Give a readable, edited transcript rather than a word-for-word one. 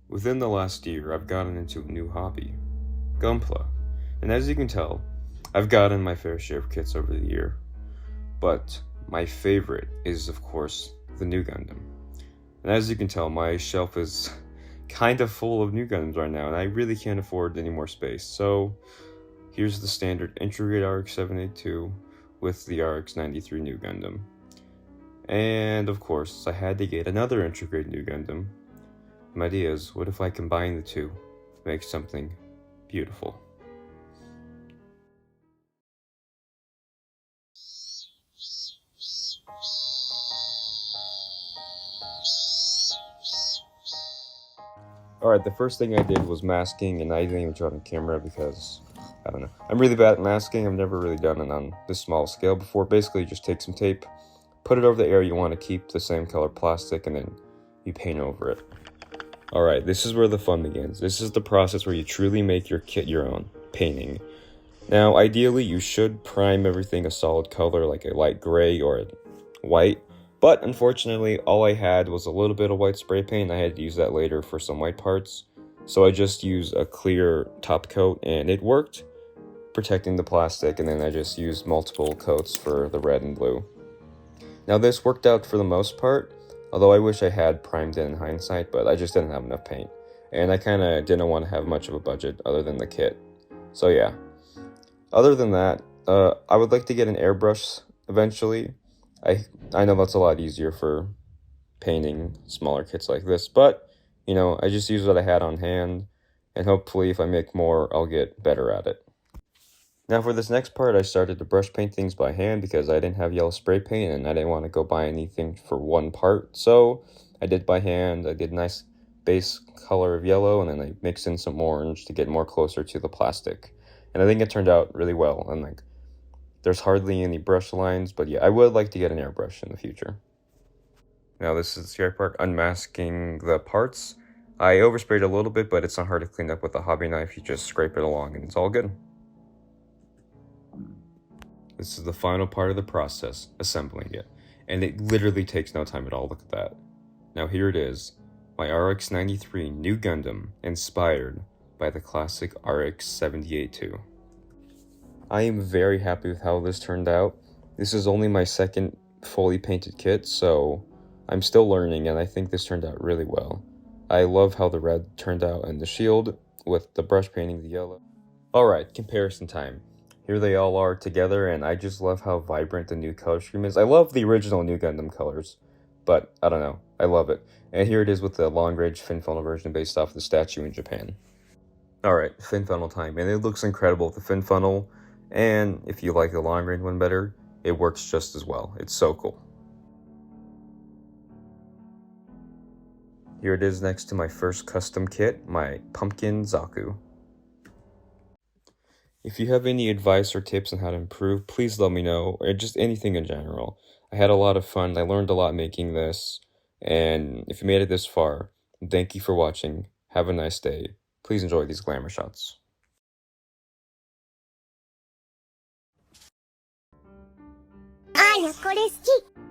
Within the last year, I've gotten into a new hobby, Gunpla. And as you can tell, I've gotten my fair share of kits over the year. But my favorite is, of course, the Nu Gundam. And as you can tell, my shelf is kind of full of Nu Gundams right now, and I really can't afford any more space. So here's the standard Intrograde RX 782 with the RX 93 Nu Gundam. And of course, I had to get another Intrograde Nu Gundam. My idea is, what if I combine the two to make something beautiful? Alright, the first thing I did was masking, and I didn't even try it on camera because, I don't know. I'm really bad at masking. I've never really done it on this small scale before. Basically, you just take some tape, put it over the area you want to keep the same color plastic, and then you paint over it. Alright, this is where the fun begins. This is the process where you truly make your kit your own, painting. Now, ideally, you should prime everything a solid color, like a light gray or a white. But unfortunately, all I had was a little bit of white spray paint. I had to use that later for some white parts. So I just used a clear top coat, and it worked, protecting the plastic, and then I just used multiple coats for the red and blue. Now, this worked out for the most part. Although I wish I had primed it in hindsight, but I just didn't have enough paint. And I kind of didn't want to have much of a budget other than the kit. So yeah. Other than that, I would like to get an airbrush eventually. I know that's a lot easier for painting smaller kits like this, but, you know, I just used what I had on hand, and hopefully if I make more, I'll get better at it. Now for this next part, I started to brush paint things by hand because I didn't have yellow spray paint and I didn't want to go buy anything for one part. So I did by hand. I did a nice base color of yellow, and then I mixed in some orange to get more closer to the plastic. And I think it turned out really well. And like, there's hardly any brush lines, but yeah, I would like to get an airbrush in the future. Now this is the scary part, unmasking the parts. I oversprayed a little bit, but it's not hard to clean up with a hobby knife. You just scrape it along and it's all good. This is the final part of the process, assembling it. And it literally takes no time at all, look at that. Now here it is, my RX 93 Nu Gundam, inspired by the classic RX 782. I am very happy with how this turned out. This is only my second fully painted kit, so I'm still learning, and I think this turned out really well. I love how the red turned out and the shield, with the brush painting the yellow. Alright, comparison time. Here they all are together, and I just love how vibrant the new color scheme is. I love the original Nu Gundam colors, but I don't know, I love it. And here it is with the long-range fin funnel version based off the statue in Japan. Alright, fin funnel time, and it looks incredible with the fin funnel, and if you like the long-range one better, it works just as well. It's so cool. Here it is next to my first custom kit, my Pumpkin Zaku. If you have any advice or tips on how to improve, please let me know, or just anything in general. I had a lot of fun, I learned a lot making this, and if you made it this far, thank you for watching, have a nice day, please enjoy these glamour shots. あーやこれ好き